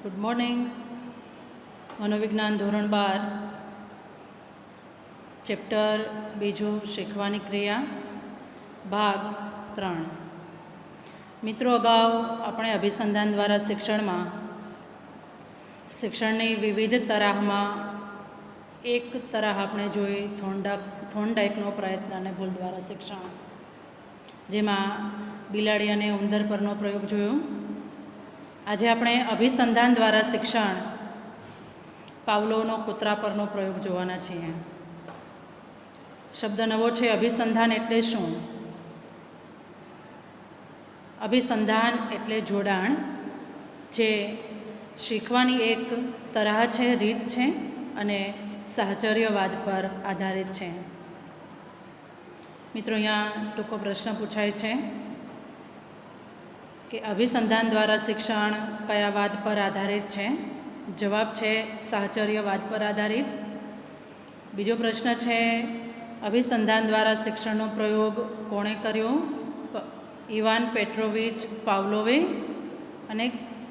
Good morning. મનોવિજ્ઞાન ધોરણ 12 chapter 2 શીખવાની ક્રિયા ભાગ 3. મિત્રો, અગાઉ આપણે અભિસંધાન દ્વારા શિક્ષણની વિવિધ તરાહમાં એક તરાહ આપણે જોઈ થોર્નડાઇકનો પ્રયત્ન અને ભૂલ દ્વારા શિક્ષણ, જેમાં બિલાડી અને ઉંદર પરનો પ્રયોગ જોયો. આજે આપણે અભિસંધાન દ્વારા શિક્ષણ પાવલોવનો કૂતરા પરનો પ્રયોગ જોવાના છીએ. શબ્દ નવો છે. અભિસંધાન એટલે શું? અભિસંધાન એટલે જોડાણ, જે શીખવાની એક તરાહ છે, રીત છે અને સાહચર્યવાદ પર આધારિત છે. મિત્રો, અહીંયા ટૂંકો પ્રશ્ન પૂછાય છે કે અભિસંધાન દ્વારા શિક્ષણ કયા વાદ પર આધારિત છે? જવાબ છે સાહચર્યવાદ પર આધારિત. બીજો પ્રશ્ન છે, અભિસંધાન દ્વારા શિક્ષણનો પ્રયોગ કોણે કર્યો? Ivan Petrovich પાવલોવે. અને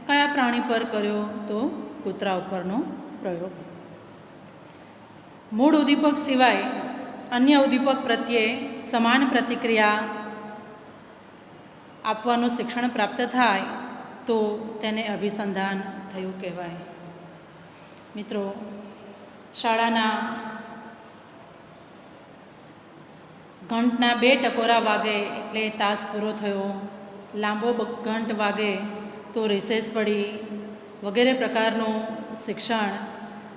કયા પ્રાણી પર કર્યો? તો કૂતરા ઉપરનો પ્રયોગ. મૂળ ઉદ્દીપક સિવાય અન્ય ઉદ્દીપક પ્રત્યે સમાન પ્રતિક્રિયા આપવાનું શિક્ષણ પ્રાપ્ત થાય તો તેને અભિસંધાન થયું કહેવાય. મિત્રો, શાળાના ઘંટના 2 ટકોરા વાગે એટલે તાસ પૂરો થયો, લાંબો ઘંટ વાગે તો રિસેસ પડી, વગેરે પ્રકારનું શિક્ષણ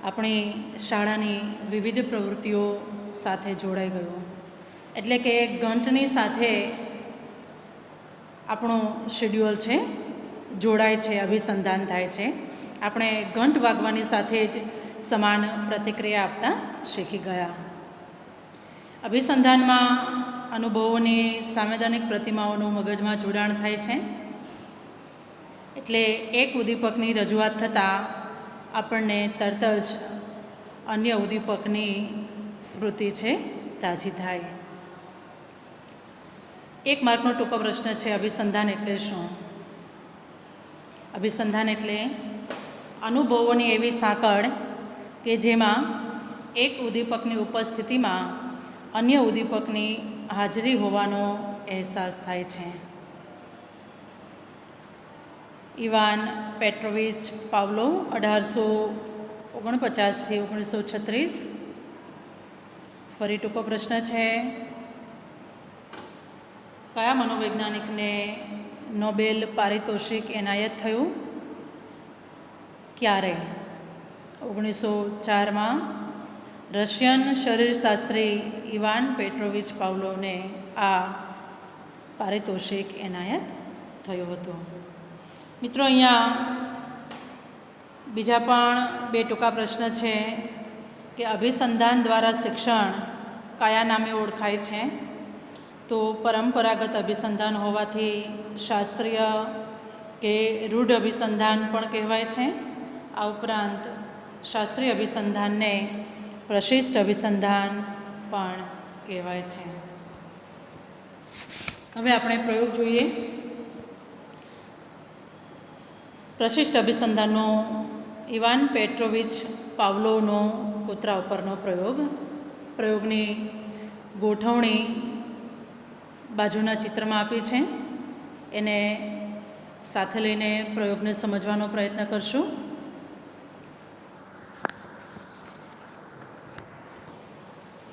આપણી શાળાની વિવિધ પ્રવૃત્તિઓ સાથે જોડાઈ ગયું. એટલે કે ઘંટની સાથે આપણું શેડ્યુલ છે, જોડાય છે, અભિસંધાન થાય છે. આપણે ઘંટ વાગવાની સાથે જ સમાન પ્રતિક્રિયા આપતા શીખી ગયા. અભિસંધાનમાં અનુભવોની સાંવેદનિક પ્રતિમાઓનું મગજમાં જોડાણ થાય છે. એટલે એક ઉદ્દીપકની રજૂઆત થતાં આપણને તરત જ અન્ય ઉદ્દીપકની સ્મૃતિ છે તાજી થાય. 1 માર્કનો ટૂંકો પ્રશ્ન છે, અભિસંધાન એટલે શું? અભિસંધાન એટલે અનુભવોની એવી સાંકળ કે જેમાં એક ઉદ્દીપકની ઉપસ્થિતિમાં અન્ય ઉદ્દીપકની હાજરી હોવાનો અહેસાસ થાય છે. ઇવાન પેટ્રોવિચ પાવલોવ 1849 થી 1936. ફરી ટૂંકો પ્રશ્ન છે, કયા મનોવૈજ્ઞાનિકને નોબેલ પારિતોષિક એનાયત થયું? ક્યારે? 1904માં રશિયન શરીરશાસ્ત્રી ઇવાન પેટ્રોવિચ પાવલોવને આ પારિતોષિક એનાયત થયું હતું. મિત્રો, અહીંયા બીજા પણ 2 ટૂંકા પ્રશ્ન છે કે અભિસંધાન દ્વારા શિક્ષણ કયા નામે ઓળખાય છે? તો પરંપરાગત અભિસંધાન હોવાથી શાસ્ત્રીય કે રૂઢ અભિસંધાન પણ કહેવાય છે. આ ઉપરાંત શાસ્ત્રીય અભિસંધાનને પ્રશિષ્ટ અભિસંધાન પણ કહેવાય છે. હવે આપણે પ્રયોગ જોઈએ. પ્રશિષ્ટ અભિસંધાનનો ઇવાન પેટ્રોવિચ પાવલોવનો કૂતરા ઉપરનો પ્રયોગની ગોઠવણી બાજુના ચિત્રમાં આપી છે. એને સાથે લઈને પ્રયોગને સમજવાનો પ્રયત્ન કરશું.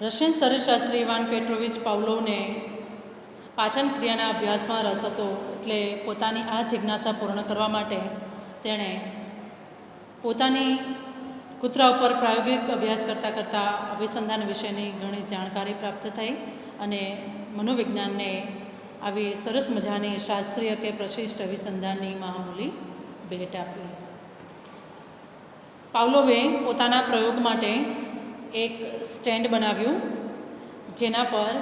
રશિયન શરીરશાસ્ત્રી ઇવાન પેટ્રોવિચ પાવલોવને પાચન ક્રિયાના અભ્યાસમાં રસ હતો. એટલે પોતાની આ જિજ્ઞાસા પૂર્ણ કરવા માટે તેણે પોતાની કૂતરા ઉપર પ્રાયોગિક અભ્યાસ કરતાં અભિસંધાન વિશેની ઘણી જાણકારી પ્રાપ્ત થઈ અને મનોવિજ્ઞાનને આવી સરસ મજાની શાસ્ત્રીય કે પ્રશિષ્ટ અભિસંધાનની મહામૂલી ભેટ આપી. પાવલોવે પોતાના પ્રયોગ માટે એક સ્ટેન્ડ બનાવ્યું, જેના પર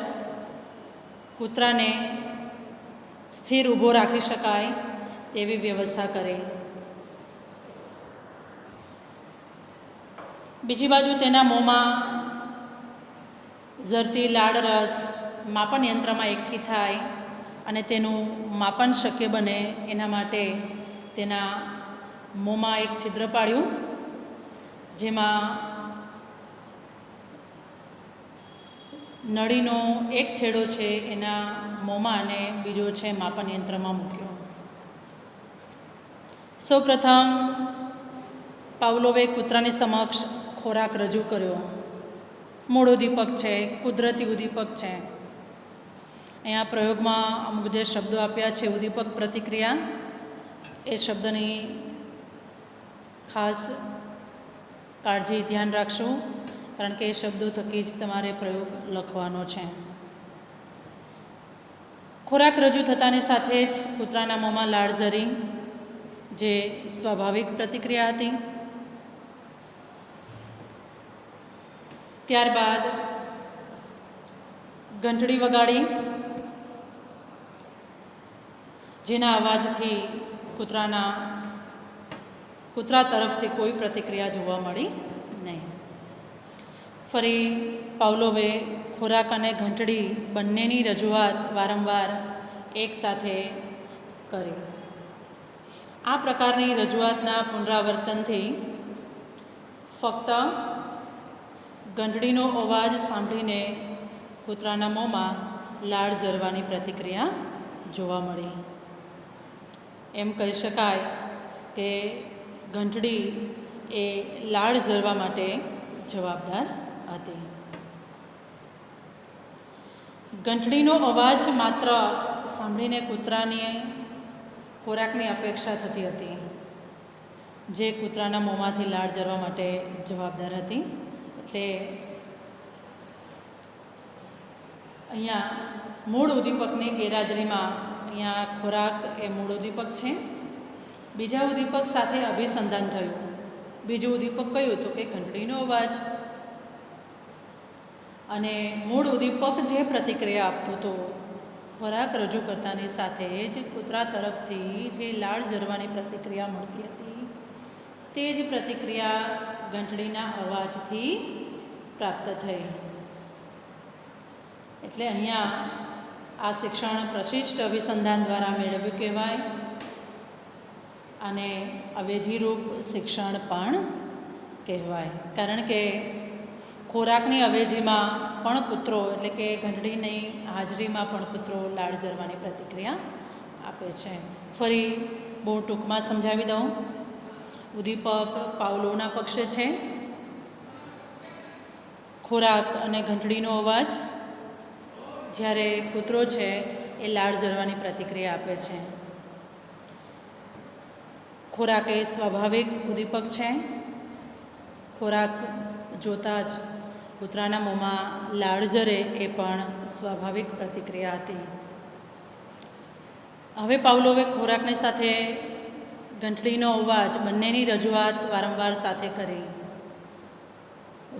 કૂતરાને સ્થિર ઊભો રાખી શકાય તેવી વ્યવસ્થા કરી. બીજી બાજુ તેના મોંમાં ઝરતી લાળ રસ માપન યંત્રમાં એકઠી થાય અને તેનું માપન શક્ય બને એના માટે તેના મોંમાં એક છિદ્ર પાડ્યું, જેમાં નળીનો એક છેડો છે એના મોંમાં અને બીજો છે માપન યંત્રમાં મૂક્યો. સૌપ્રથમ પાવલોવે કૂતરાની સમક્ષ ખોરાક રજૂ કર્યો. મૂળ ઉદ્દીપક છે, કુદરતી ઉદ્દીપક છે. અહીંયા પ્રયોગમાં અમુક જે શબ્દો આપ્યા છે ઉદ્દીપક પ્રતિક્રિયા, એ શબ્દની ખાસ કાળજી ધ્યાન રાખશું, કારણ કે એ શબ્દો થકી જ તમારે પ્રયોગ લખવાનો છે. ખોરાક રજૂ થતાની સાથે જ કૂતરાના મોંમાં લાળ ઝરી, જે સ્વાભાવિક પ્રતિક્રિયા હતી. ત્યારબાદ ઘંટડી વગાડી, જેના અવાજથી કૂતરા તરફથી કોઈ પ્રતિક્રિયા જોવા મળી નહીં. ફરી પાવલોવે ખોરાક અને ઘંટડી બંનેની રજૂઆત વારંવાર એકસાથે કરી. આ પ્રકારની રજૂઆતના પુનરાવર્તનથી ફક્ત ઘંટડીનો અવાજ સાંભળીને કૂતરાના મોંમાં લાળ ઝરવાની પ્રતિક્રિયા જોવા મળી. એમ કહી શકાય કે ઘંટડી એ લાળ ઝરવા માટે જવાબદાર હતી. ઘંટડીનો અવાજ માત્ર સાંભળીને કૂતરાની ખોરાકની અપેક્ષા થતી હતી, જે કૂતરાના મોંમાંથી લાળ ઝરવા માટે જવાબદાર હતી. એટલે અહીંયા મૂળ ઉદ્દીપકની ગેરહાજરીમાં અહીંયા ખોરાક એ મૂળ ઉદ્દીપક છે. બીજા ઉદ્દીપક સાથે અભિસંધાન થયું. બીજું ઉદ્દીપક કયું તો કે ઘંટડીનો અવાજ, અને મૂળ ઉદ્દીપક જે પ્રતિક્રિયા આપતું હતું, ખોરાક રજૂ કરતાની સાથે જ કૂતરા તરફથી જે લાળ ઝરવાની પ્રતિક્રિયા મળતી હતી, તે જ પ્રતિક્રિયા ઘંટડીના અવાજથી પ્રાપ્ત થઈ. એટલે અહીંયા આ શિક્ષણ પ્રશિષ્ટ અભિસંધાન દ્વારા મેળવ્યું કહેવાય, અને અવેજીરૂપ શિક્ષણ પણ કહેવાય. કારણ કે ખોરાકની અવેજીમાં પણ કૂતરો, એટલે કે ઘંટડીની હાજરીમાં પણ કૂતરો લાળ ઝરવાની પ્રતિક્રિયા આપે છે. ફરી બહુ ટૂંકમાં સમજાવી દઉં. ઉદ્દીપક પાવલોવના પક્ષે છે. ખોરાક અને ઘંટડીનો અવાજ, જ્યારે કૂતરો છે એ લાળ ઝરવાની પ્રતિક્રિયા આપે છે. ખોરાક એ સ્વાભાવિક ઉદ્દીપક છે. ખોરાક જોતાં જ કૂતરાના મોંમાં લાળ ઝરે એ પણ સ્વાભાવિક પ્રતિક્રિયા હતી. હવે પાવલોવે ખોરાકની સાથે ઘંટડીનો અવાજ બંનેની રજૂઆત વારંવાર સાથે કરી.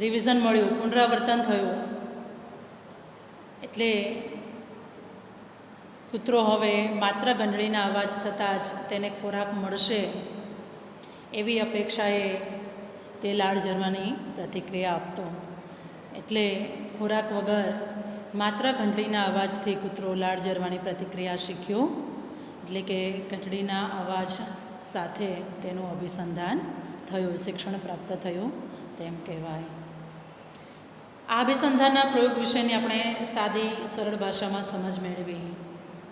રિવિઝન મળ્યું, પુનરાવર્તન થયું. એટલે કૂતરો હવે માત્ર ઘંટડીના અવાજ થતાં જ તેને ખોરાક મળશે એવી અપેક્ષાએ તે લાળ ઝરવાની પ્રતિક્રિયા આપતો. એટલે ખોરાક વગર માત્ર ઘંટડીના અવાજથી કૂતરો લાળ ઝરવાની પ્રતિક્રિયા શીખ્યો. એટલે કે ઘંટડીના અવાજ સાથે તેનું અભિસંધાન થયું, શિક્ષણ પ્રાપ્ત થયું તેમ કહેવાય. આ અભિસંધાનના પ્રયોગ વિશેની આપણે સાદી સરળ ભાષામાં સમજ મેળવી,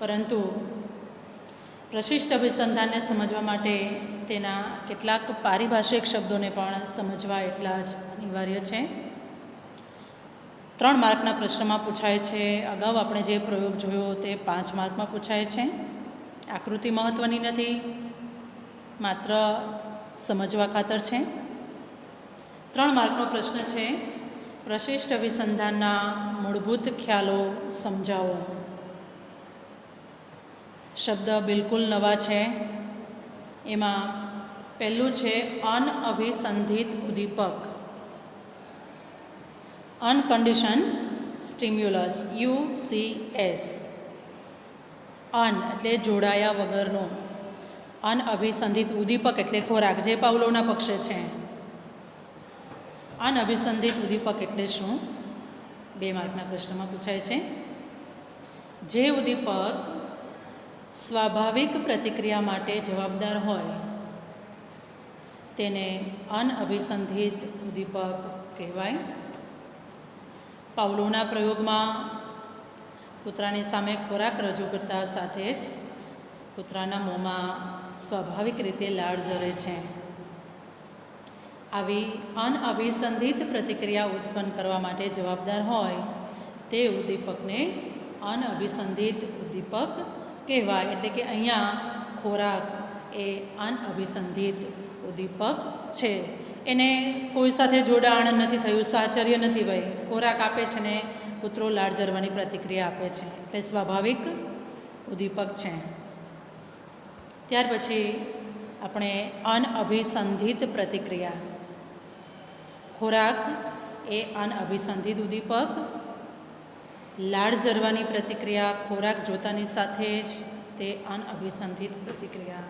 પરંતુ પ્રશિષ્ટ અભિસંધાનને સમજવા માટે તેના કેટલાક પારિભાષિક શબ્દોને પણ સમજવા એટલા જ અનિવાર્ય છે. 3 માર્કના પ્રશ્નમાં પૂછાય છે. અગાઉ આપણે જે પ્રયોગ જોયો તે 5 માર્કમાં પૂછાય છે. આકૃતિ મહત્ત્વની નથી, માત્ર સમજવા ખાતર છે. 3 માર્કનો પ્રશ્ન છે, પ્રશિષ્ટ અભિસંધાનના મૂળભૂત ખ્યાલો સમજાવો. શબ્દ બિલકુલ નવા છે. એમાં પહેલું છે અનઅભિસંધિત ઉદ્દીપક, અનકન્ડિશન સ્ટિમ્યુલસ, UCS. અન એટલે જોડાયા વગરનું, અનઅભિસંધિત ઉદ્દીપક એટલે ખોરાક, જે પાવલોવના પક્ષે છે. અનઅભિસંધિત ઉદ્દીપક એટલે શું? 2 માર્કના પ્રશ્નમાં પૂછાય છે. જે ઉદ્દીપક સ્વાભાવિક પ્રતિક્રિયા માટે જવાબદાર હોય તેને અનઅભિસંધિત ઉદ્દીપક કહેવાય. પાવલોના પ્રયોગમાં કૂતરાની સામે ખોરાક રજૂ કરતા સાથે જ કૂતરાના મોંમાં સ્વાભાવિક રીતે લાળ ઝરે છે. આવી અનઅભિસંધિત પ્રતિક્રિયા ઉત્પન્ન કરવા માટે જવાબદાર હોય તે ઉદ્દીપકને અનઅભિસંધિત ઉદ્દીપક કહેવાય. એટલે કે અહીંયા ખોરાક એ અનઅભિસંધિત ઉદ્દીપક છે. એને કોઈ સાથે જોડાણ નથી થયું, સાહચર્ય નથી ભાઈ. ખોરાક આપે છે ને કૂતરો લાળ ઝરવાની પ્રતિક્રિયા આપે છે, એટલે સ્વાભાવિક ઉદ્દીપક છે. ત્યાર પછી આપણે અનઅભિસંધિત પ્રતિક્રિયા. ખોરાક એ અનઅભિસંધિત ઉદ્દીપક. લાળ ઝરવાની પ્રતિક્રિયા ખોરાક જોતાની સાથે જ તે અનઅભિસંધિત પ્રતિક્રિયા.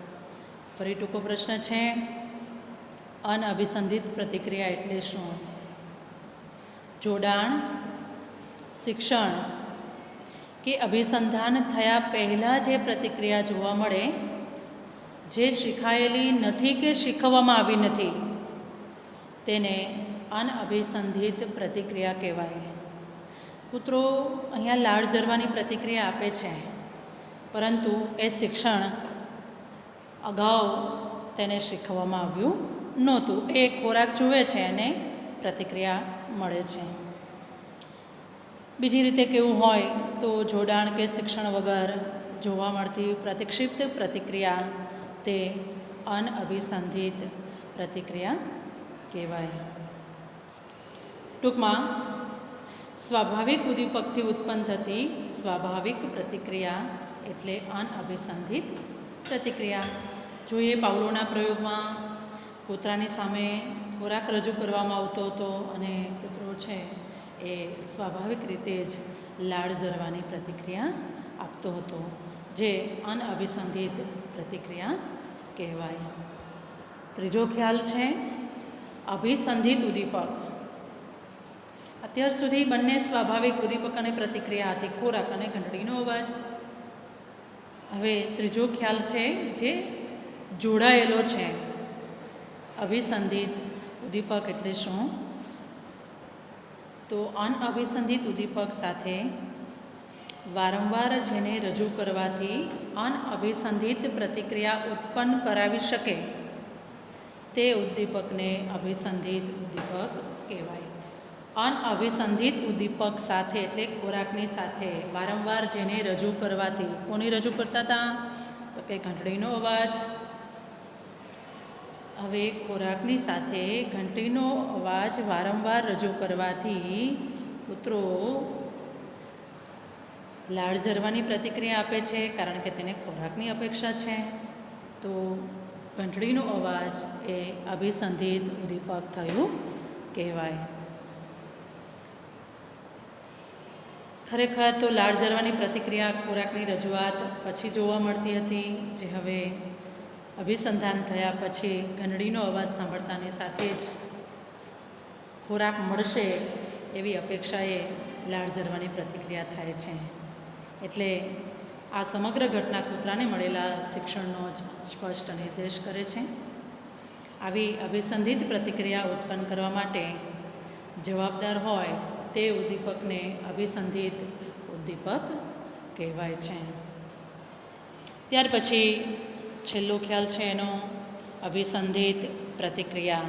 ફરી ટૂંકો પ્રશ્ન છે, અનઅભિસંધિત પ્રતિક્રિયા એટલે શું? જોડાણ, શિક્ષણ કે અભિસંધાન થયા પહેલાં જે પ્રતિક્રિયા જોવા મળે, જે શીખાયેલી નથી કે શીખવવામાં આવી નથી, તેને અનઅભિસંધિત પ્રતિક્રિયા કહેવાય. કૂતરો અહીંયા લાળ ઝરવાની પ્રતિક્રિયા આપે છે, પરંતુ એ શિક્ષણ અગાઉ તેને શીખવવામાં આવ્યું નહોતું. એ ખોરાક જુએ છે અને પ્રતિક્રિયા મળે છે. બીજી રીતે કેવું હોય તો જોડાણ કે શિક્ષણ વગર જોવા મળતી પ્રતિક્ષિપ્ત પ્રતિક્રિયા તે અનઅભિસંધિત પ્રતિક્રિયા કહેવાય. ટૂંકમાં સ્વાભાવિક ઉદ્દીપકથી ઉત્પન્ન થતી સ્વાભાવિક પ્રતિક્રિયા એટલે અનઅભિસંધિત પ્રતિક્રિયા. જોઈએ પાવલોના પ્રયોગમાં કૂતરાની સામે ખોરાક રજૂ કરવામાં આવતો હતો અને કૂતરો છે એ સ્વાભાવિક રીતે જ લાળ ઝરવાની પ્રતિક્રિયા આપતો હતો, જે અનઅભિસંધિત પ્રતિક્રિયા કહેવાય. ત્રીજો ખ્યાલ છે અભિસંધિત ઉદ્દીપક. અત્યાર સુધી બંને સ્વાભાવિક ઉદ્દીપક અને પ્રતિક્રિયા હતી, ખોરાક અને ઘંટડીનો અવાજ. હવે ત્રીજો ખ્યાલ છે જે જોડાયેલો છે. અભિસંધિત ઉદ્દીપક એટલે શું? તો અનઅભિસંધિત ઉદ્દીપક સાથે વારંવાર જેને રજૂ કરવાથી અનઅભિસંધિત પ્રતિક્રિયા ઉત્પન્ન કરાવી શકે તે ઉદ્દીપકને અભિસંધિત ઉદ્દીપક કહેવાય. અનઅભિસંધિત ઉદ્દીપક સાથે એટલે ખોરાકની સાથે વારંવાર જેને રજૂ કરવાથી, કોની રજૂ કરતા હતા તો કે ઘંટડીનો અવાજ. હવે ખોરાકની સાથે ઘંટડીનો અવાજ વારંવાર રજૂ કરવાથી કૂતરો લાળ ઝરવાની પ્રતિક્રિયા આપે છે, કારણ કે તેને ખોરાકની અપેક્ષા છે. તો ઘંટડીનો અવાજ એ અભિસંધિત ઉદ્દીપક થયું કહેવાય. ખરેખર તો લાળ ઝરવાની પ્રતિક્રિયા ખોરાકની રજૂઆત પછી જોવા મળતી હતી, જે હવે અભિસંધાન થયા પછી ઘંટડીનો અવાજ સાંભળતાની સાથે જ ખોરાક મળશે એવી અપેક્ષાએ લાળ ઝરવાની પ્રતિક્રિયા થાય છે. એટલે આ સમગ્ર ઘટના કૂતરાને મળેલા શિક્ષણનો જ સ્પષ્ટ નિર્દેશ કરે છે. આવી અભિસંધિત પ્રતિક્રિયા ઉત્પન્ન કરવા માટે જવાબદાર હોય તે ઉદ્દીપકને અભિસંધિત ઉદ્દીપક કહેવાય છે. ત્યાર પછી છેલ્લો ખ્યાલ છે એનો અભિસંધિત પ્રતિક્રિયા.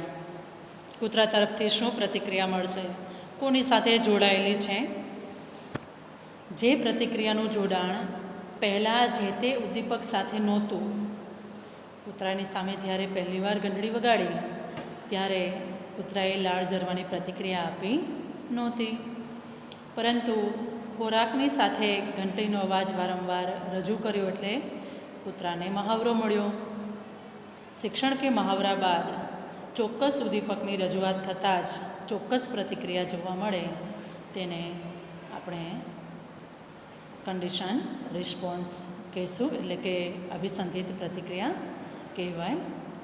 કૂતરા તરફથી શું પ્રતિક્રિયા મળશે, કોની સાથે જોડાયેલી છે? જે પ્રતિક્રિયાનું જોડાણ પહેલાં જે તે ઉદ્દીપક સાથે નહોતું. કૂતરાની સામે જ્યારે પહેલીવાર ઘંટડી વગાડી ત્યારે કૂતરાએ લાળ ઝરવાની પ્રતિક્રિયા આપી નહોતી, પરંતુ ખોરાકની સાથે ઘંટડીનો અવાજ વારંવાર રજૂ કર્યો એટલે કૂતરાને મહાવરો મળ્યો. શિક્ષણ કે મહાવરા બાદ ચોક્કસ ઉદ્દીપકની રજૂઆત થતાં જ ચોક્કસ પ્રતિક્રિયા જોવા મળે તેને આપણે કન્ડિશન રિસ્પોન્સ કહીશું, એટલે કે અભિસંધિત પ્રતિક્રિયા કહેવાય.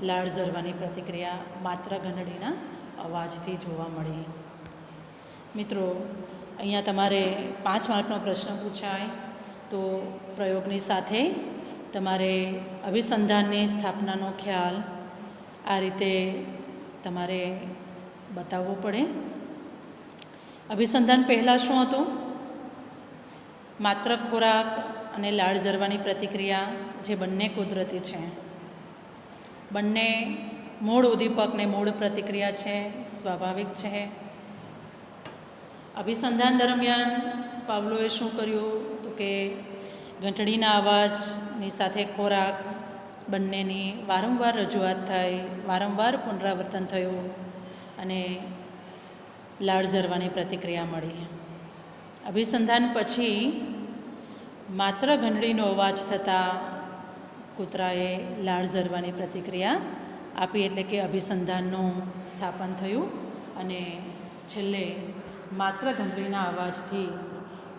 લાળ ઝરવાની પ્રતિક્રિયા માત્ર ઘંટડીના અવાજથી જોવા મળે. મિત્રો, અહીંયા તમારે 5 માર્કનો પ્રશ્ન પૂછાય તો પ્રયોગની સાથે તમારે અભિસંધાનની સ્થાપનાનો ખ્યાલ, આ રીતે તમારે બતાવવું પડે. અભિસંધાન પહેલાં શું હતું? માત્ર ખોરાક અને લાળ ઝરવાની પ્રતિક્રિયા, જે બંને કુદરતી છે. બંને મૂળ ઉદ્દીપક ને મૂળ પ્રતિક્રિયા છે, સ્વાભાવિક છે. અભિસંધાન દરમિયાન પાવલોએ શું કર્યું તો કે ઘંટડીના અવાજની સાથે ખોરાક બંનેની વારંવાર રજૂઆત થઈ, વારંવાર પુનરાવર્તન થયું અને લાળ ઝરવાની પ્રતિક્રિયા મળી. અભિસંધાન પછી માત્ર ઘંટડીનો અવાજ થતાં કૂતરાએ લાળ ઝરવાની પ્રતિક્રિયા આપી, એટલે કે અભિસંધાનનું સ્થાપન થયું અને છેલ્લે માત્ર ઘંટડીના અવાજથી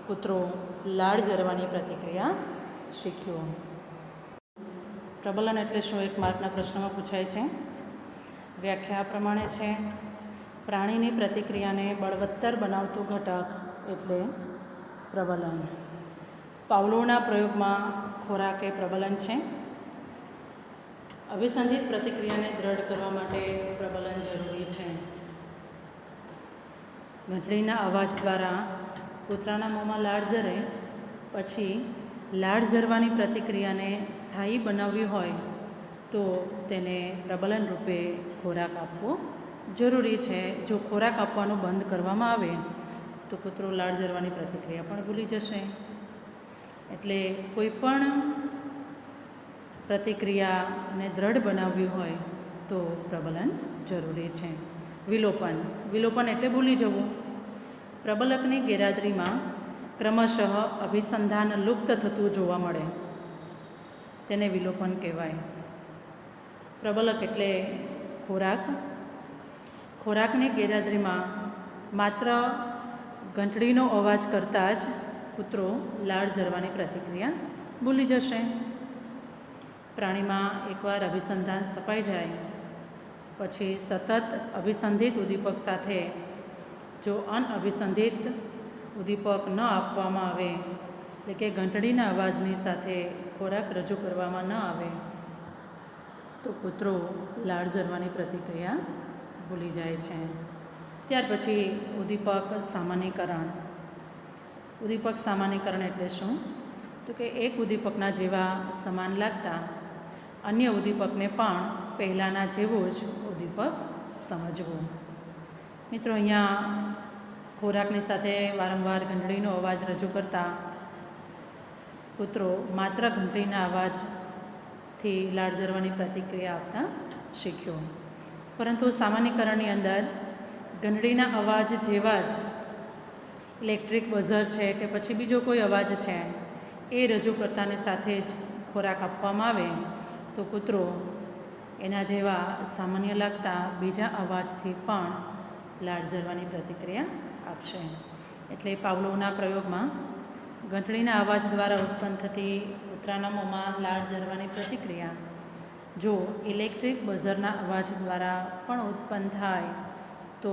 કૂતરો લાળ ઝરવાની પ્રતિક્રિયા શીખ્યો. પ્રબલન એટલે શું? એક માર્કના પ્રશ્નમાં પૂછાય છે. વ્યાખ્યા આ પ્રમાણે છે: પ્રાણીની પ્રતિક્રિયાને બળવત્તર બનાવતું ઘટક એટલે પ્રબલન. પાવલોના પ્રયોગમાં ખોરાક એ પ્રબલન છે. અભિસંધિત પ્રતિક્રિયાને દ્રઢ કરવા માટે પ્રબલન જરૂરી છે. ઘંટડીના અવાજ દ્વારા કૂતરાના મોંમાં લાળ ઝરે, પછી લાળ ઝરવાની પ્રતિક્રિયાને સ્થાયી બનાવવી હોય તો તેને પ્રબલન રૂપે ખોરાક આપવો જરૂરી છે. જો ખોરાક આપવાનું બંધ કરવામાં આવે તો કૂતરો લાળ ઝરવાની પ્રતિક્રિયા પણ ભૂલી જશે. એટલે કોઈ પણ પ્રતિક્રિયાને દ્રઢ બનાવવી હોય તો પ્રબલન જરૂરી છે. વિલોપન એટલે ભૂલી જવું. પ્રબલકની ગેરહાજરીમાં ક્રમશઃ અભિસંધાન લુપ્ત થતું જોવા મળે, તેને વિલોપન કહેવાય. પ્રબલક એટલે ખોરાક. ખોરાકની ગેરહાજરીમાં માત્ર ઘંટડીનો અવાજ કરતાં જ કૂતરો લાળ ઝરવાની પ્રતિક્રિયા ભૂલી જશે. પ્રાણીમાં એકવાર અભિસંધાન સ્થપાઈ જાય પછી સતત અભિસંધિત ઉદ્દીપક સાથે જો અનઅભિસંધિત ઉદ્દીપક ન આપવામાં આવે, એટલે કે ઘંટડીના અવાજની સાથે ખોરાક રજૂ કરવામાં ન આવે તો કૂતરો લાળ ઝરવાની પ્રતિક્રિયા ભૂલી જાય છે. ત્યાર પછી ઉદ્દીપક સામાન્યકરણ. ઉદ્દીપક સામાન્યકરણ એટલે શું? તો કે એક ઉદ્દીપકના જેવા સમાન લાગતા અન્ય ઉદ્દીપકને પણ પહેલાંના જેવું જ ઉદ્દીપક સમજવું. મિત્રો, અહીંયા ખોરાકની સાથે વારંવાર ઘંટડીનો અવાજ રજૂ કરતા કૂતરો માત્ર ઘંટડીના અવાજથી લાળ ઝરવાની પ્રતિક્રિયા આપતા શીખ્યો. પરંતુ સામાન્યકરણની અંદર ઘંટડીના અવાજ જેવા જ ઇલેક્ટ્રિક બઝર છે કે પછી બીજો કોઈ અવાજ છે એ રજૂ કરતાની સાથે જ ખોરાક આપવામાં આવે તો કૂતરો એના જેવા સામાન્ય લાગતા બીજા અવાજથી પણ લાળ ઝરવાની પ્રતિક્રિયા આપશે. એટલે પાવલોના પ્રયોગમાં ઘંટડીના અવાજ દ્વારા ઉત્પન્ન થતી કૂતરાના મોંમાં લાળ ઝરવાની પ્રતિક્રિયા જો ઇલેક્ટ્રિક બઝરના અવાજ દ્વારા પણ ઉત્પન્ન થાય તો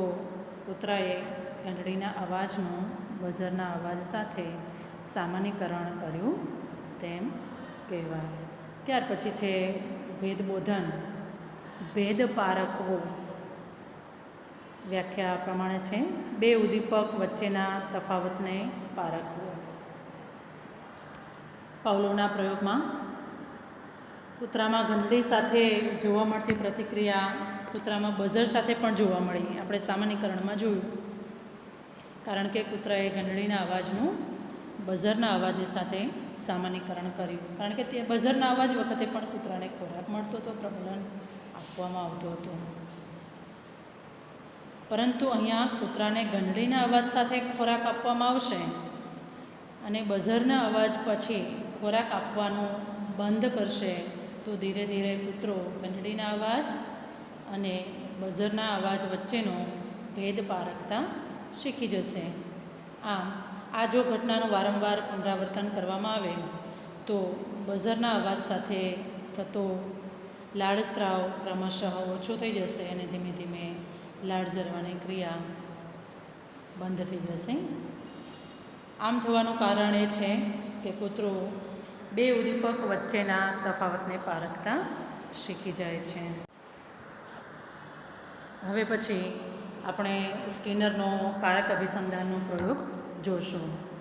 કૂતરાએ ઘંટડીના અવાજનું બઝરના અવાજ સાથે સામાન્યકરણ કર્યું તેમ કહેવાય. ત્યાર પછી છે ભેદબોધન. ભેદ પારખવો. વ્યાખ્યા પ્રમાણે છે: બે ઉદ્દીપક વચ્ચેના તફાવતને પારખવો. પાવલોના પ્રયોગમાં કૂતરામાં ઘંટડી સાથે જોવા મળતી પ્રતિક્રિયા કૂતરામાં બઝર સાથે પણ જોવા મળી. આપણે સામાન્યકરણમાં જોયું, કારણ કે કૂતરાએ ઘંટડીના અવાજનું બઝરના અવાજની સાથે સામાન્યકરણ કર્યું. કારણ કે તે બઝરના અવાજ વખતે પણ કૂતરાને ખોરાક મળતો હતો, પ્રબલન આપવામાં આવતું હતું. પરંતુ અહીંયા કૂતરાને ઘંટડીના અવાજ સાથે ખોરાક આપવામાં આવશે અને બઝરના અવાજ પછી ખોરાક આપવાનું બંધ કરશે તો ધીરે ધીરે કૂતરો ઘંટડીના અવાજ અને બઝરના અવાજ વચ્ચેનો ભેદ પારખતા શીખી જશે. આમ આ જો ઘટનાનું વારંવાર પુનરાવર્તન કરવામાં આવે તો બઝરના અવાજ સાથે થતો લાળસ્રાવ ક્રમશઃ ઓછો થઈ જશે અને ધીમે ધીમે લાળ ઝરવાની ક્રિયા બંધ થઈ જશે. આમ થવાનું કારણ એ છે કે કૂતરો બે ઉદ્દીપક વચ્ચેના તફાવતને પારખતા શીખી જાય છે. હવે પછી આપણે સ્કિનરનો કારક અભિસંધાનનો પ્રયોગ જોશું.